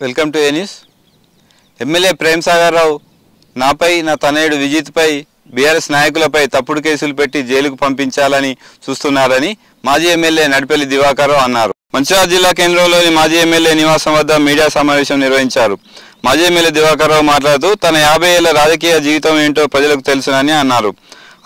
Welcome to N News. MLA Prem Sagar Rao నాపై నా తనయుడు విజిత్పై బీఆర్ఎస్ నాయకులపై తప్పుడు కేసులు పెట్టి జైలుకు పంపించాలని చూస్తున్నారని మాజీ ఎమ్మెల్యే నడిపెల్లి దివాకర్ రావు అన్నారు. మంచిర్యాల జిల్లా కేంద్రంలోని మాజీ ఎమ్మెల్యే నివాసం వద్ద మీడియా సమావేశం నిర్వహించారు. మాజీ ఎమ్మెల్యే దివాకర్ రావు మాట్లాడుతూ తన 50 ఏళ్ల రాజకీయ జీవితం ఏంటో ప్రజలకు తెలుసునని అన్నారు.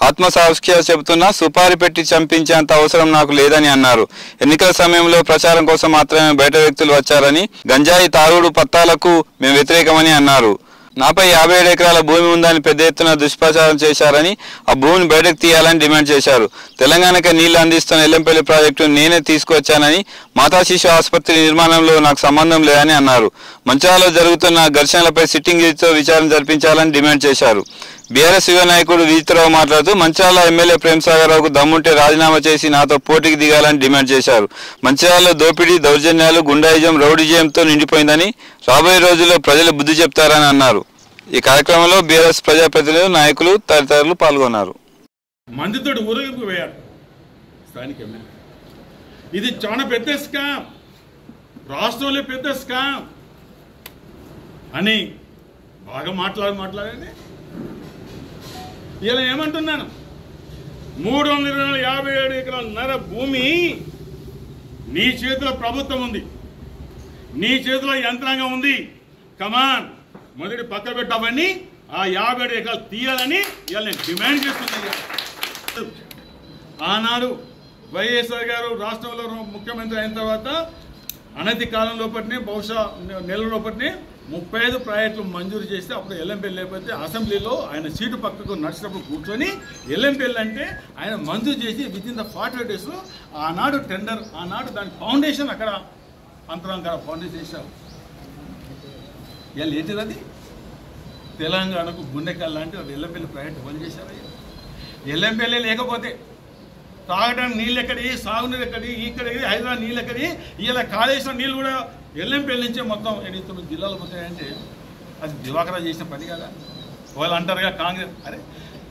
ఆత్మసాక్షిగా చెబుతున్నా సుపారీ పెట్టి చంపించేంత అవసరం నాకు లేదని అన్నారు. ఎన్నికల సమయంలో ప్రచారం కోసం మాత్రమే బయట వ్యక్తులు వచ్చారని, గంజాయి తాగుడు పత్తాలకు మేము వ్యతిరేకమని అన్నారు. నాపై 57 ఎకరాల భూమి ఉందని పెద్ద ఎత్తున దుష్ప్రచారం చేశారని, ఆ భూమిని బయటకు తీయాలని డిమాండ్ చేశారు. తెలంగాణకి నీళ్లు అందిస్తున్న ఎల్లంపల్లి ప్రాజెక్టును నేనే తీసుకువచ్చానని, మాతా శిశు ఆసుపత్రి నిర్మాణంలో నాకు సంబంధం లేదని అన్నారు. మంచిర్యాలలో జరుగుతున్న ఘర్షణలపై సిట్టింగ్ జడ్జితో విచారణ జరిపించాలని డిమాండ్ చేశారు. బీఆర్ఎస్ యువ నాయకుడు విజిత్రావు మాట్లాడుతూ మంచిర్యాల ఎమ్మెల్యే ప్రేమ్ సాగర్ రావుకు దమ్ముంటే రాజీనామా చేసి నాతో పోటీకి దిగాలని డిమాండ్ చేశారు. మంచిర్యాలలో దోపిడీ, దౌర్జన్యాలు, గుండాయిజం, రౌడీజంతో నిండిపోయిందని, రాబోయే రోజుల్లో ప్రజలు బుద్ధి చెప్తారని అన్నారు. ఈ కార్యక్రమంలో బీఆర్ఎస్ ప్రజాప్రతినిధులు, నాయకులు తదితరులు పాల్గొన్నారు. మందితోటి ఊరేగింపు వేయాలి స్థానిక ఎమ్మెల్యే. ఇది చాలా పెద్ద స్కామ్, రాష్ట్రంలో పెద్ద స్కామ్ అని బాగా మాట్లాడండి. ఇలా ఏమంటున్నాను, 357 ఎకరాల భూమి నీ చేతిలో ప్రభుత్వం ఉంది, నీ చేతిలో యంత్రాంగం ఉంది. కమాన్, మొదటి పక్క పెట్టవని ఆ 57 ఎకరాలు తీయాలని ఇలా నేను డిమాండ్ చేస్తున్నాను. ఆనాడు వైఎస్ఆర్ గారు రాష్ట్రంలో ముఖ్యమంత్రి అయిన తర్వాత అనతి కాలం లోపటినే, బహుశా నెల లోపటినే 35 ప్రాజెక్టులు మంజూరు చేస్తే అప్పుడు ఎల్లంపల్లి లేకపోతే అసెంబ్లీలో ఆయన సీటు పక్కకు నడిచినప్పుడు కూర్చొని ఎల్లంపల్లి అంటే ఆయన మంజూరు చేసి వితిన్ ద 48 days ఆనాడు టెండర్, ఆనాడు దాని ఫౌండేషన్ అక్కడ అంతరంగా ఫౌండేషన్ చేశారు. ఇలా ఏంటిది అది? తెలంగాణకు గుండెకాయలు లాంటి ఎల్లంపల్లి ప్రాజెక్టు బంద్ చేశారు. ఎల్లంపల్లి లేకపోతే తాగడానికి నీళ్ళు ఎక్కడి, సాగునీరు ఎక్కడి, ఇక్కడ హైదరాబాద్ నీళ్ళు ఎక్కడి, ఇలా కాళేశ్వరం నీళ్ళు కూడా ఎల్లంపల్లి నుంచే మొత్తం 89 జిల్లాలు పోతాయంటే అది దివాకర్ చేసిన పని కదా. వాళ్ళు అంటారుగా కాంగ్రెస్, అరే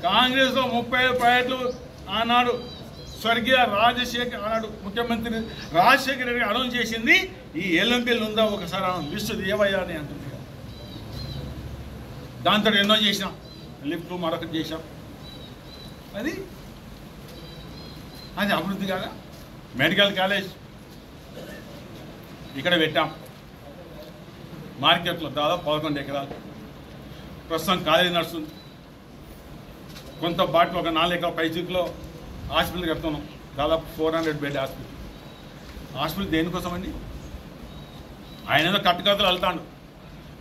కాంగ్రెస్లో 35 ప్రాజెక్టులు ఆనాడు స్వర్గీయ రాజశేఖర్, ఆనాడు ముఖ్యమంత్రి రాజశేఖర రెడ్డి అనౌన్స్ చేసింది. ఈ ఎల్లంపల్లి ఉందా ఒకసారి లిస్టు ఏవయ్యా అని అంటుంది. దాంతో ఎన్నో చేసినాం, లిఫ్ట్ మరొకటి చేసాం. అది అభివృద్ధి కాదా? మెడికల్ కాలేజ్ ఇక్కడ పెట్టాం, మార్కెట్లో దాదాపు 11 ఎకరాలు. ప్రస్తుతం కాలేజీ నడుస్తుంది. కొంత బాటిలో ఒక 4 ఎకరాల పైచీకులో హాస్పిటల్ కడుతున్నాం, దాదాపు 400 బెడ్ హాస్పిటల్. హాస్పిటల్ దేనికోసం అండి? ఆయన ఏదో కట్టుకథలు వెళ్తాడు,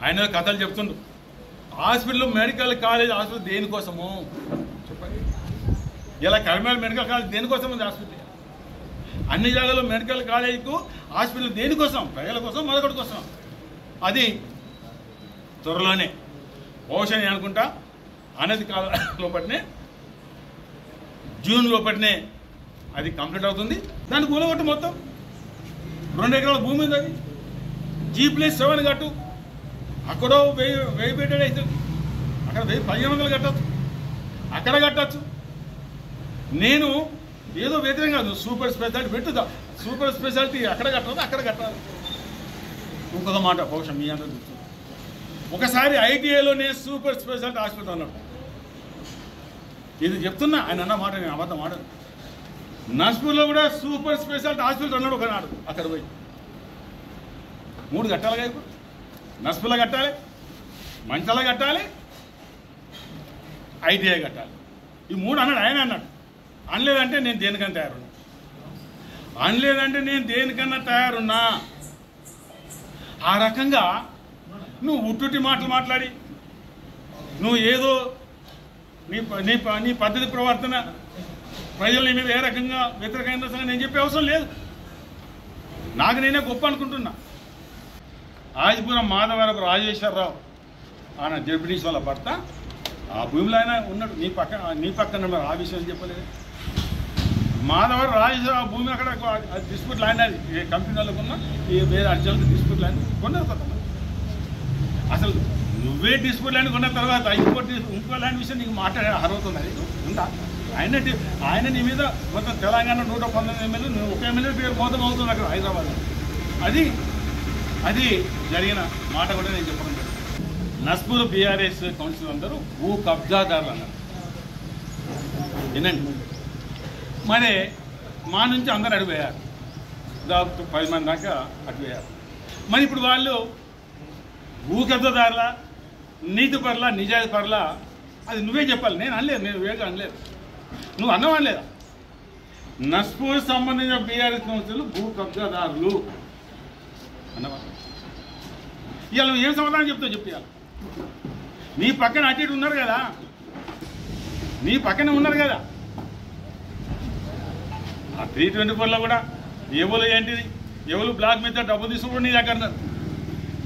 ఆయన ఏదో కథలు చెప్తుండు. హాస్పిటల్, మెడికల్ కాలేజ్ హాస్పిటల్ దేనికోసము చెప్పండి. ఇలా కరీంనగర్ మెడికల్ కాలేజ్ దేనికోసం ఉంది? హాస్పిటల్ అన్ని జాగాల్లో మెడికల్ కాలేజీకు హాస్పిటల్ దేనికోసం? ప్రజల కోసం, మరొకటి కోసం. అది త్వరలోనే బహుశా అనుకుంటా అనేది లోపటినే జూన్ లోపటినే అది కంప్లీట్ అవుతుంది. దాన్ని కూలగొట్టు మొత్తం 2 ఎకరాల భూమి ఉంది. అది G+7 కట్టు, అక్కడో 1000 పెట్టాడు అవుతుంది, అక్కడ 1500 కట్టచ్చు, అక్కడ కట్టచ్చు. నేను ఏదో వ్యతిరేకం కాదు, సూపర్ స్పెషాలిటీ పెట్టుదా, సూపర్ స్పెషాలిటీ అక్కడ కట్టదు, అక్కడ కట్టాలి. ఇంకొక మాట బహుశా మీ అందరూ చూస్తుంది, ఒకసారి ITIలోనే సూపర్ స్పెషాలిటీ హాస్పిటల్ అన్నాడు. ఇది చెప్తున్నా, ఆయన అన్న మాట నేను అబద్ధం ఆడను. నర్స్పూర్లో కూడా సూపర్ స్పెషాలిటీ హాస్పిటల్ అన్నాడు ఒకనాడు. అక్కడ పోయి 3 కట్టాలిగా, ఇప్పుడు నర్స్పూర్లో కట్టాలి, మంచాల కట్టాలి, ITI కట్టాలి. ఈ 3 అన్నాడు, ఆయన అన్నాడు. అనలేదంటే నేను దేనికన్నా తయారున్నా, అనలేదంటే నేను దేనికన్నా తయారున్నా. ఆ రకంగా నువ్వు ఉట్టుటి మాటలు మాట్లాడి నువ్వు ఏదో నీ పద్ధతి ప్రవర్తన ప్రజల మీద ఏ రకంగా వ్యతిరేకంగా నేను చెప్పే అవసరం లేదు. నాకు నేనే గొప్ప అనుకుంటున్నా. ఆదిపురం మాధవరపు రాజేశ్వరరావు ఆయన జడ్పీటీసీ వాళ్ళ భర్త, ఆ భూమిలో ఆయన ఉన్నాడు. నీ పక్కన ఆ విషయం చెప్పలేదు. మాధవరం రాజేశ్వరరావు భూమి అక్కడ డిస్ప్యూట్ ల్యాండ్, అది ఏ కంపెనీ వాళ్ళకు ఉన్నా ఈ వేరే అర్జునులకు డిస్ప్యూట్ ల్యాండ్ కొన్నారు కొంతమంది. అసలు నువ్వే డిస్ప్యూట్ ల్యాండ్ కొన్న తర్వాత ఇంకో ల్యాండ్ విషయం నీకు మాట్లాడే అర్హత ఉన్నది ఉందా? ఆయన నీ మీద మొత్తం తెలంగాణ 119 ఎమ్మెల్యే, నువ్వు ఒక ఎమ్మెల్యే పేరు మోతం అవుతుంది అక్కడ హైదరాబాద్. అది అది జరిగిన మాట కూడా నేను చెప్పడం జరిగింది. నస్పూర్ బీఆర్ఎస్ కౌన్సిల్ అందరూ భూ కబ్జాదారులు అన్నారు. వినండి, మరి మా నుంచి అందరు అడిపోయారు, దాదాపు 10 మంది దాకా అడిపోయారు. మరి ఇప్పుడు వాళ్ళు భూ కబ్జాదారుల, నీతి పర్ల, నిజాయితీ పర్ల, అది నువ్వే చెప్పాలి. నేను అనలేదు, నేను వేగ అనలేదు, నువ్వు అన్నవాడలేదా? నస్పూర్ సంబంధించిన బీఆర్ఎస్ కౌన్సిల్ భూ కబ్జాదారులు అన్నవా? ఇవాళ నువ్వు ఏం సమాధానం చెప్తావు చెప్పు. ఇవాళ నీ పక్కన అటు ఇటు ఉన్నారు కదా, నీ పక్కనే ఉన్నారు కదా. ఆ 324లో కూడా ఎవరు ఏంటిది, ఎవరు బ్లాక్ మీద డబ్బులు తీసుకుని నీ దగ్గర ఉన్నారు,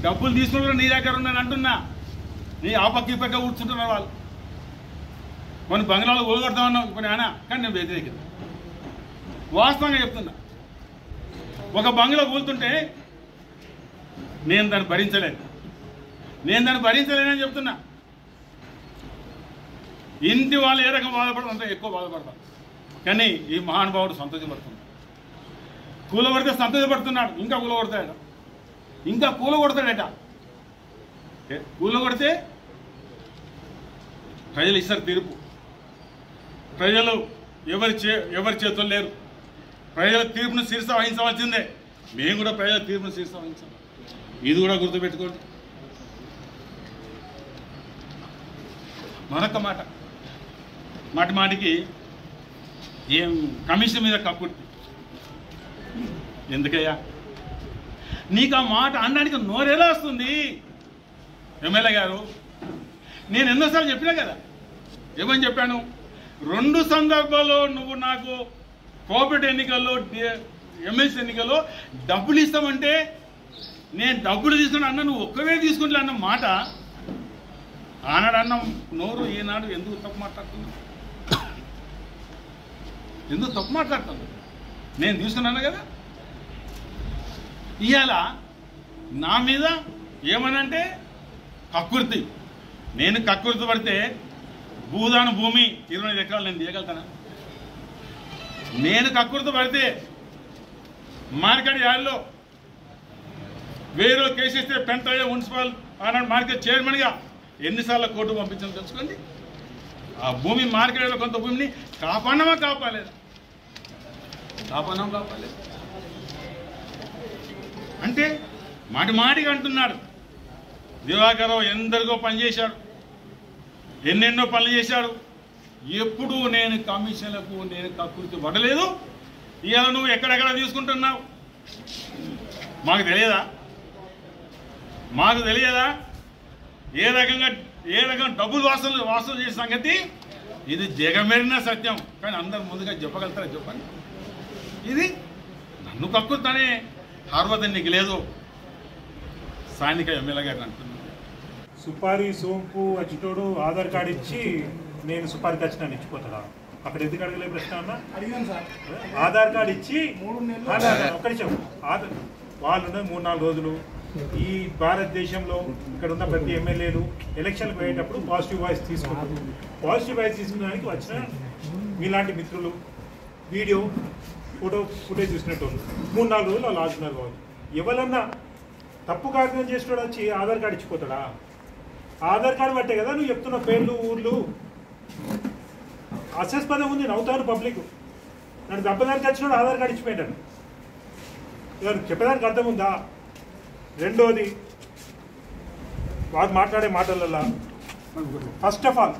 డబ్బులు తీసుకుని నీ దగ్గర ఉన్నాను అంటున్నా. నీ ఆ పక్క ఈ పక్క కూర్చుంటున్నారు వాళ్ళు. కొన్ని బంగ్లాలు ఓడగొడతా ఉన్నావు కొన్ని అనా, కానీ నేను వ్యతిరేకత వాస్తవంగా చెప్తున్నా. ఒక బంగ్లా కూలుతుంటే నేను దాన్ని భరించలేనని చెప్తున్నా. ఇంటి వాళ్ళు ఏ రకం బాధపడతారు అంత ఎక్కువ బాధపడతారు. కానీ ఈ మహానుభావుడు సంతోషపడుతున్నాడు. కూలగొడితే సంతోషపడుతున్నాడు, ఇంకా కూలగొడతాడట, ఇంకా కూలగొడతాడట. కూలగొడితే ప్రజలు ఇస్తారు తీర్పు. ప్రజలు ఎవరి చేతుల్లో లేరు. ప్రజల తీర్పును శిరస వహించవలసిందే. మేము కూడా ప్రజల తీర్పును శిరస వహించాలి. ఇది కూడా గుర్తుపెట్టుకోండి. మరొక మాటికి ఏం కమిషన్ మీద కక్కుర్తి ఎందుకయ్యా? నీకు ఆ మాట అనడానికి నోరెలా వస్తుంది? ఎమ్మెల్యే గారు, నేను ఎన్నోసార్లు చెప్పినా కదా. ఏమని చెప్పాను? 2 సందర్భాల్లో నువ్వు నాకు కోఆపరేటివ్ ఎన్నికల్లో, ఎమ్మెల్సీ ఎన్నికల్లో డబ్బులు ఇస్తామంటే నేను డబ్బులు తీసుకుని అన్న, నువ్వు ఒక్కవే తీసుకుంటా అన్న మాట ఆనాడు అన్న నోరు ఈనాడు ఎందుకు తప్పు మాట్లాడుతున్నావు? నేను తీసుకున్నాను కదా. ఇవాళ నా మీద ఏమనంటే కక్కుర్తి. నేను కక్కుర్తి పడితే భూదాన భూమి 25 ఎకరాలు నేను తీయగలుగుతానా? నేను కక్కుర్తి పడితే మార్కెట్ యార్డ్లో వేరే కేసు ఇస్తే పెంటయ్య మున్సిపల్ ఆనాడు మార్కెట్ చైర్మన్గా ఎన్నిసార్లు కోర్టు పంపించాలో తెలుసుకోండి. ఆ భూమి మార్కెట్లో కొంత భూమిని కాపాడలేదు. అంటే మాటిగా అంటున్నాడు. దివాకరావు ఎందరికో పనిచేశాడు, ఎన్నెన్నో పనులు చేశాడు. ఎప్పుడూ నేను కమిషన్లకు నేను కక్కుర్తి పడలేదు. ఇవాళ నువ్వు ఎక్కడెక్కడ తీసుకుంటున్నావు మాకు తెలియదా? ఏ రకంగా డబ్బులు వాసన చేసే సంగతి ఇది జగమెరిన సత్యం. కానీ అందరు ముందుగా చెప్పగలుగుతారా చెప్పండి? ఇది నన్ను కక్కుర్తనే అర్హత నీకు లేదు. స్థానిక ఎమ్మెల్యే గారిని అంటున్నాను. సుపారీ సోంపు వచ్చినోడు ఆధార్ కార్డు ఇచ్చి నేను సుపారీ ఖచ్చితంగా ఇచ్చిపోతాడా? అక్కడ ఎందుకు అడగలే ప్రశ్న అన్నా? అడిగాను సార్. ఆధార్ కార్డు ఇచ్చి 3 నెలలు ఒక్క నిమిషం. వాళ్ళు 3-4 రోజులు ఈ భారతదేశంలో ఇక్కడ ఉన్న ప్రతి ఎమ్మెల్యేలు ఎలక్షన్కి పోయేటప్పుడు పాజిటివ్ వాయిస్ తీసుకుంటారు. పాజిటివ్ వాయిస్ తీసుకునేదానికి వచ్చిన మీలాంటి మిత్రులు వీడియో ఫుటేజ్ చూసినట్టు 3-4 రోజులు వాళ్ళు ఆడుతున్నారు. వాళ్ళు ఎవరన్నా తప్పు కారణం చేసినాడు వచ్చి ఆధార్ కార్డు ఇచ్చిపోతాడా? ఆధార్ కార్డు బట్టే కదా నువ్వు చెప్తున్న పేర్లు ఊర్లు. అసెస్పదం ఉంది, నవ్వుతారు పబ్లిక్. నన్ను దెబ్బదానికి వచ్చినాడు ఆధార్ కార్డు ఇచ్చిపోయాడు. చెప్పేదానికి అర్థం ఉందా? రెండోది, వాళ్ళు మాట్లాడే మాటలలో first of all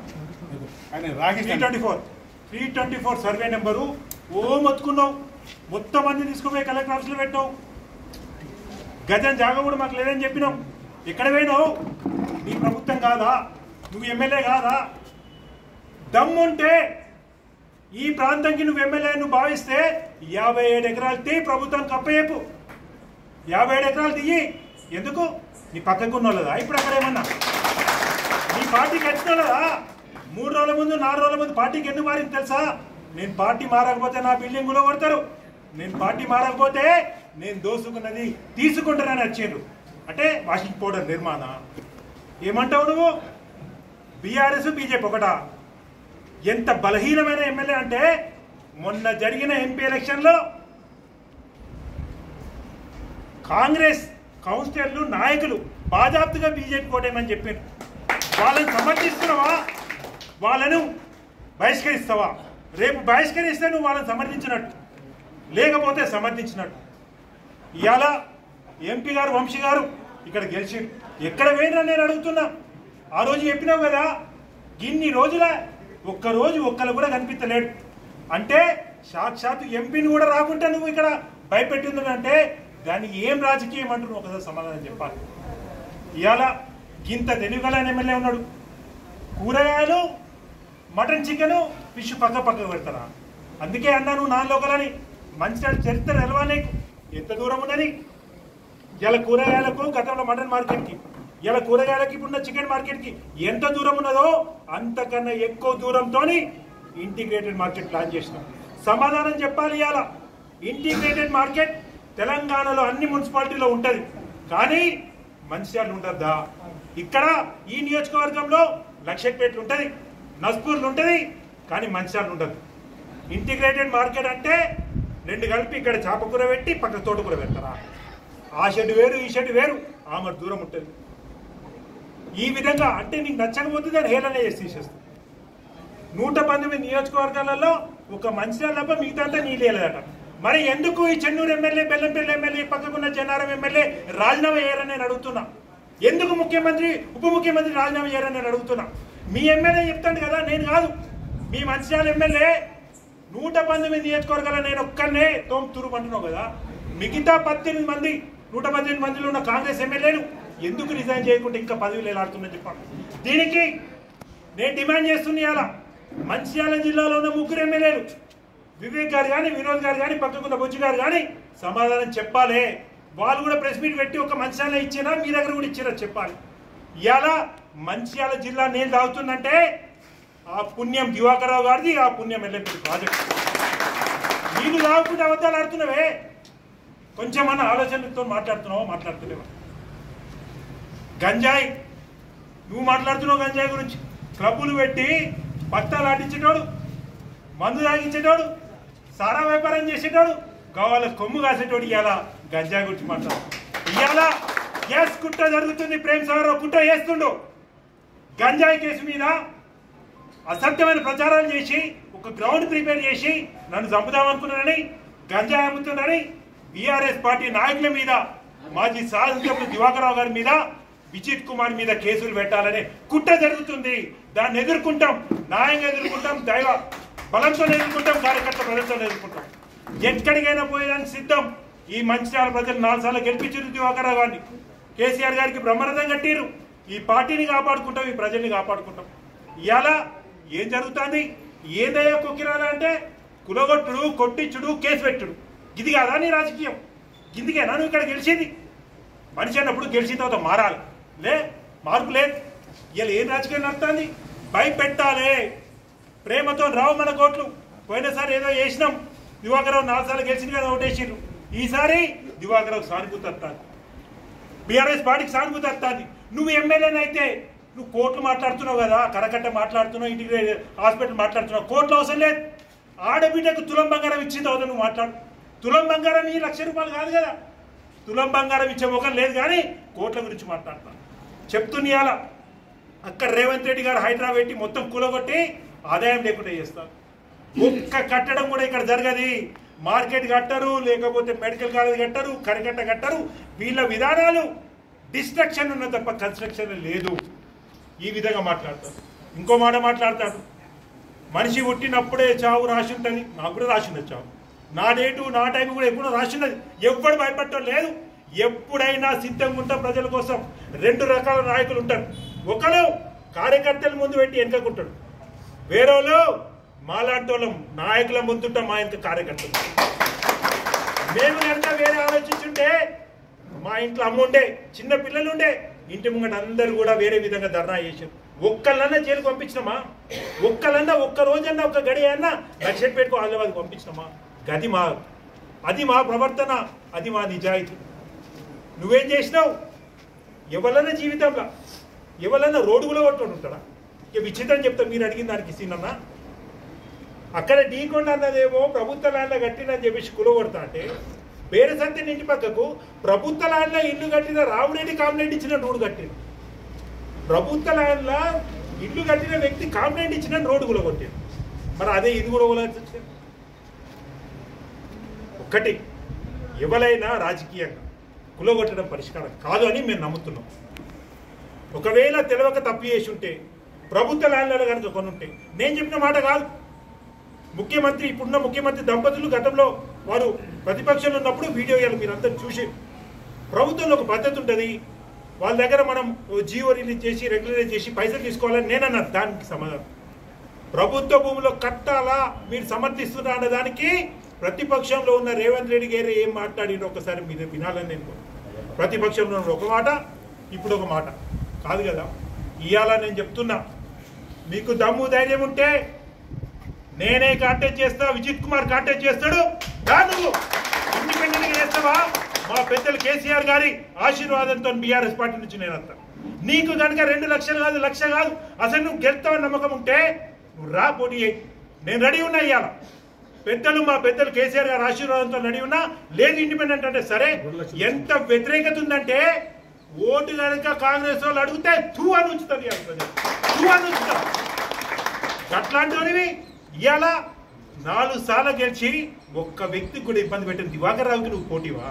324 survey number మొత్తుకున్నావు. మొత్తం అన్ని తీసుకుపోయి కలెక్టర్ ఆఫీస్లో పెట్టావు. గజం జాగా కూడా మాకు లేదని చెప్పినావు. ఎక్కడ పోయినావు? నీ ప్రభుత్వం కాదా? నువ్వు ఎమ్మెల్యే కాదా? దమ్ముంటే ఈ ప్రాంతానికి నువ్వు ఎమ్మెల్యే నువ్వు భావిస్తే 57 ఎకరాలు తీ ప్రభుత్వానికి అప్పయ్యపు. 57 ఎకరాలు తీయి. ఎందుకు? నీ పక్కకు ఉన్నోళ్ళదా? ఇప్పుడు అక్కడ ఏమన్నా నీ పార్టీకి వచ్చినోళ్ళదా? 3 రోజుల ముందు 4 రోజుల ముందు పార్టీకి ఎందుకు మారింది తెలుసా? నేను పార్టీ మారకపోతే నా బిల్డింగ్ కూడా కొడతారు. నేను పార్టీ మారకపోతే నేను దోసుకున్నది తీసుకుంటానని వచ్చారు. అంటే వాషింగ్ పౌడర్ నిర్మాణ. ఏమంటావు నువ్వు? బీఆర్ఎస్ బీజేపీ ఒకటా? ఎంత బలహీనమైన ఎమ్మెల్యే అంటే మొన్న జరిగిన ఎంపీ ఎలక్షన్లో కాంగ్రెస్ కౌన్సిలర్లు నాయకులు బాజాప్తుగా బీజేపీ కోటేమని చెప్పారు. వాళ్ళని సమర్థిస్తున్నావా, వాళ్ళను బహిష్కరిస్తావా? రేపు బహిష్కరిస్తే నువ్వు వాళ్ళని సమర్థించినట్టు, లేకపోతే సమర్థించినట్టు. ఇవాళ ఎంపీ గారు వంశీ గారు ఇక్కడ గెలిచి ఎక్కడ పోయినా నేను అడుగుతున్నా. ఆ రోజు చెప్పినావు కదా, ఇన్ని రోజుల ఒక్కరోజు ఒక్కరు కూడా కనిపించలేడు అంటే సాక్షాత్ ఎంపీని కూడా రాకుండా నువ్వు ఇక్కడ భయపెట్టిందంటే దానికి ఏం రాజకీయం అంటున్నావు? ఒకసారి సమాధానం చెప్పాలి. ఇవాళ గింత తెలుగుగల ఎమ్మెల్యే ఉన్నాడు, కూరగాయలు మటన్ చికెను ఫిష్ పక్క పెడతారా? అందుకే అన్నా నువ్వు నాన్ లోకలని మంచి చరిత్ర తెలవాలి. ఎంత దూరం ఉన్నది ఇలా కూరగాయలకు, గతంలో మటన్ మార్కెట్కి, ఇలా కూరగాయలకి ఇప్పుడున్న చికెన్ మార్కెట్కి ఎంత దూరం ఉన్నదో అంతకన్నా ఎక్కువ దూరంతో ఇంటిగ్రేటెడ్ మార్కెట్ ప్లాన్ చేసినాం. సమాధానం చెప్పాలి. ఇవాళ ఇంటిగ్రేటెడ్ మార్కెట్ తెలంగాణలో అన్ని మున్సిపాలిటీలో ఉంటుంది, కానీ మంచిర్యాలలో ఉంటుందా? ఇక్కడ ఈ నియోజకవర్గంలో లక్షపేటలు ఉంటుంది, నస్పూర్లు ఉంటుంది, కానీ మంచిర్యాలలో ఉండదు. ఇంటిగ్రేటెడ్ మార్కెట్ అంటే రెండు కలిపి ఇక్కడ చేపకూర పెట్టి పక్క తోటకూర పెడతారా? ఆ షెడ్ వేరు, ఈ షెడ్ వేరు, ఆమె దూరం ఉంటుంది. ఈ విధంగా అంటే నీకు నచ్చకపోతే దాన్ని హేళన చేసి తీసేస్తుంది. 119 నియోజకవర్గాలలో ఒక మంచిర్యాల తప్ప మిగతా అంతా నీళ్ళేదట. మరి ఎందుకు ఈ చెన్నూరు ఎమ్మెల్యే, బెల్లంపల్లి ఎమ్మెల్యే, పక్కకున్న చెన్నారం ఎమ్మెల్యే రాజీనామా చేయరని నేను అడుగుతున్నా. ఎందుకు ముఖ్యమంత్రి, ఉప ముఖ్యమంత్రి రాజీనామా చేయరని నేను అడుగుతున్నా. మీ ఎమ్మెల్యే చెప్తాడు కదా, నేను కాదు. మీ మంచిర్యాల ఎమ్మెల్యే 119 నియోజకవర్గాల నేను ఒక్కనే తోముతురు అంటున్నావు కదా. మిగతా 18 మంది 118 మందిలో ఉన్న కాంగ్రెస్ ఎమ్మెల్యేలు ఎందుకు రిజైన్ చేయకుండా ఇంకా పదవులు ఎలాడుతుందని చెప్పాను. దీనికి నేను డిమాండ్ చేస్తున్నా. ఇలా మంచిర్యాల జిల్లాలో ఉన్న 3 ఎమ్మెల్యేలు వివేక్ గారు కానీ, వినోద్ గారు కానీ, పక్కకున్న బొజ్జు గారు కానీ సమాధానం చెప్పాలి. వాళ్ళు కూడా ప్రెస్ మీట్ పెట్టి ఒక మంచిర్యాల ఇచ్చినా మీ దగ్గర కూడా ఇచ్చినా చెప్పాలి. ఇలా మంచిర్యాల జిల్లా నేను తాగుతుందంటే ఆ పుణ్యం దివాకర్ రావు గారిది, ఆ పుణ్యం ఎల్ఎంపీ ప్రాజెక్ట్. నీళ్ళు తాగుకుంటే అబద్ధాలు ఆడుతున్నావే, కొంచెం అన్న ఆలోచనతో మాట్లాడుతున్నావా? గంజాయి నువ్వు మాట్లాడుతున్నావు. గంజాయి గురించి క్లబ్బులు పెట్టి పత్తాలు ఆడించేటోడు, మందు తాగించేటోడు, సారా వ్యాపారం చేసేటోడు, కావాల కొమ్ము కాసేటోడు ఇవాళ గంజాయి గురించి మాట్లాడు. ఇవాళ గ్యాస్ కుట్ర జరుగుతుంది. ప్రేమ్ సాగర్ కుట్ర చేస్తుండు. గంజాయి కేసు మీద అసత్యమైన ప్రచారాలు చేసి ఒక గ్రౌండ్ ప్రిపేర్ చేసి నన్ను చంపుదామనుకున్నానని, గంజాయి అమ్ముతున్నానని బీఆర్ఎస్ పార్టీ నాయకుల మీద, మాజీ శాసనసభ్యులు దివాకర్ రావు గారి మీద, విజిత్ కుమార్ మీద కేసులు పెట్టాలనే కుట్ర జరుగుతుంది. దాన్ని ఎదుర్కొంటాం, న్యాయంగా ఎదుర్కొంటాం, దైవ బలంతో ఎదుర్కొంటాం, కార్యకర్త బలంతో ఎదుర్కొంటాం. ఎక్కడికైనా పోయేదానికి సిద్ధం. ఈ మంచిర్యాల ప్రజలు 4 సార్లు గెలిపించారు దివాకర్ రావు గారిని. కేసీఆర్ గారికి బ్రహ్మరథం కట్టిరు. ఈ పార్టీని కాపాడుకుంటాం, ఈ ప్రజల్ని కాపాడుకుంటాం. ఇవాళ ఏం జరుగుతుంది? ఏదయ్యా కొక్కిరాలా అంటే కులగొట్టుడు, కొట్టించుడు, కేసు పెట్టుడు. ఇది కాదా నీ రాజకీయం? ఇందుకేనా నువ్వు ఇక్కడ గెలిచింది? మనిషి అన్నప్పుడు గెలిచిన తర్వాత మారాలి. మార్పు లేదు. ఇలా ఏం రాజకీయం నడుతుంది? భయపెట్టాలి. ప్రేమతో రావు మన కోట్లు. పోయినసారి ఏదో చేసినాం, దివాకర్ రావు 4 సార్లు గెలిచింది కదా, ఓటేసిర్రు. ఈసారి దివాకర్ రావు సానుభూతి వస్తుంది, బీఆర్ఎస్ పార్టీకి సానుభూతి వస్తుంది. నువ్వు ఎమ్మెల్యేనైతే నువ్వు కోట్లు మాట్లాడుతున్నావు కదా, కరకట్ట మాట్లాడుతున్నావు, ఇంటిగ్రేటెడ్ హాస్పిటల్ మాట్లాడుతున్నావు. కోట్లు అవసరం లేదు. ఆడబిడ్డకు తులం బంగారం ఇచ్చిన తర్వాత నువ్వు మాట్లాడు. తులం బంగారం ఈ ₹1,00,000 కాదు కదా. తులం బంగారం ఇచ్చే ముఖం లేదు, కానీ కోట్ల గురించి మాట్లాడతాను. చెప్తున్నా అక్కడ రేవంత్ రెడ్డి గారు హైదరాబాద్ పెట్టి మొత్తం కూలగొట్టి ఆదాయం లేకుండా చేస్తారు. ఒక్క కట్టడం కూడా ఇక్కడ జరగదు. మార్కెట్ కట్టరు, లేకపోతే మెడికల్ కాలేజ్ కట్టరు, కరకట్ట కట్టరు. వీళ్ళ విధానాలు డిస్ట్రక్షన్ ఉన్న తప్ప కన్స్ట్రక్షన్ లేదు. ఈ విధంగా మాట్లాడతారు. ఇంకో మాట మాట్లాడతాడు, మనిషి పుట్టినప్పుడే చావు రాసి ఉంటుంది. నాకు కూడా రాసి ఉన్నది చావు. నా డేటు నా టైం కూడా ఎప్పుడో రాసి ఉన్నది. ఎవ్వడు భయపడటం లేదు. ఎప్పుడైనా సిద్ధంగా ఉంటాం ప్రజల కోసం. 2 రకాల నాయకులు ఉంటారు. ఒకరు కార్యకర్తల ముందు పెట్టి వెనుకకుంటాడు, వేరేలో మాలాంటి వాళ్ళం నాయకుల ముందుంటాం, మా ఇంత కార్యకర్తలు. మేము కనుక వేరే ఆలోచించుంటే మా ఇంట్లో అమ్మ ఉండే, చిన్న పిల్లలు ఉండే, ఇంటి ముంగట అందరూ కూడా వేరే విధంగా ధర్నా చేశారు. ఒక్కళ్ళన్నా జైలుకు పంపించినామా? ఒక్కళ్ళన్నా ఒక్క రోజన్నా ఒక గడి అన్నా లక్ష్మీపేటకు ఆదిలాబాద్ పంపించినామా? అది మా ప్రవర్తన, అది మా నిజాయితీ. నువ్వేం చేసినావు? ఎవరన్నా జీవితంలో ఎవరన్నా రోడ్డు కూడా కొట్టుకుంటూ ఉంటాడా? ఇక విచిత్రం చెప్తా, మీరు అడిగిన దానికి సీనన్నా. అక్కడ ఢీకొండ అన్నదేమో ప్రభుత్వ ల్యాండ్లో కట్టినని చెప్పేసి కులగొడతా అంటే పేరసంతి ఇంటి పక్కకు ప్రభుత్వ ల్యాండ్లో ఇల్లు కట్టిన రావురెడ్డి కాంప్లైంట్ ఇచ్చిన రోడ్డు కట్టిండు. ప్రభుత్వ ల్యాండ్లో ఇల్లు కట్టిన వ్యక్తి కాంప్లైంట్ ఇచ్చిన రోడ్డు కూడా కొట్టాడు. మరి అదే ఇది కూడా కొలాల్సి ఒక్కటి. ఎవరైనా రాజకీయంగా కులగొట్టడం పరిష్కారం కాదు అని మేము నమ్ముతున్నాం. ఒకవేళ తెలియక తప్పు చేసి ఉంటే ప్రభుత్వ ల్యాండ్లలో కనుక కొని ఉంటే నేను చెప్పిన మాట కాదు. ముఖ్యమంత్రి ఇప్పుడున్న ముఖ్యమంత్రి దంపతులు గతంలో వారు ప్రతిపక్షంలో ఉన్నప్పుడు వీడియో మీరంతా చూసి ప్రభుత్వంలో ఒక పద్ధతి ఉంటుంది, వాళ్ళ దగ్గర మనం జీవో రిలీజ్ చేసి రెగ్యులరైజ్ చేసి పైసలు తీసుకోవాలని నేనన్నా. దానికి సమాధానం ప్రభుత్వ భూమిలో కట్టాలా మీరు సమర్థిస్తున్నా అన్న దానికి ప్రతిపక్షంలో ఉన్న రేవంత్ రెడ్డి గారు ఏం మాట్లాడినో ఒకసారి మీరు వినాలని నేను. ప్రతిపక్షంలో ఒక మాట, ఇప్పుడు ఒక మాట కాదు కదా. ఇవాళ నేను చెప్తున్నా, మీకు దమ్ము ధైర్యం ఉంటే నేనే కాంటాక్ట్ చేస్తా, విజిత్ కుమార్ కాంటాక్ట్ చేస్తాడు. కాదు ఇండిపెండెంట్గా చేస్తావా మా పెద్దలు కేసీఆర్ గారి ఆశీర్వాదంతో బీఆర్ఎస్ పార్టీ నుంచి నేను వస్తా. నీకు కనుక 2 లక్షలు కాదు, 1 లక్ష కాదు, అసలు నువ్వు గెలుస్తావని నమ్మకం ఉంటే నువ్వు రా, పోటీ అయ్యి. నేను రెడీ ఉన్నా. ఇవాళ పెద్దలు మా పెద్దలు కేసీఆర్ గారి ఆశీర్వాదంతో రెడీ ఉన్నా. లేదు ఇండిపెండెంట్ అంటే సరే. ఎంత వ్యతిరేకత ఉందంటే ఓటు కనుక కాంగ్రెస్ వాళ్ళు అడిగితే తూ అని ఉంచుతారు, తూ అని ఉంచుతారు. అట్లాంటివి ఇవాళ 4 సార్లు గెలిచి ఒక్క వ్యక్తికి కూడా ఇబ్బంది పెట్టిన దివాకర్ రావుకి నువ్వు పోటీవా?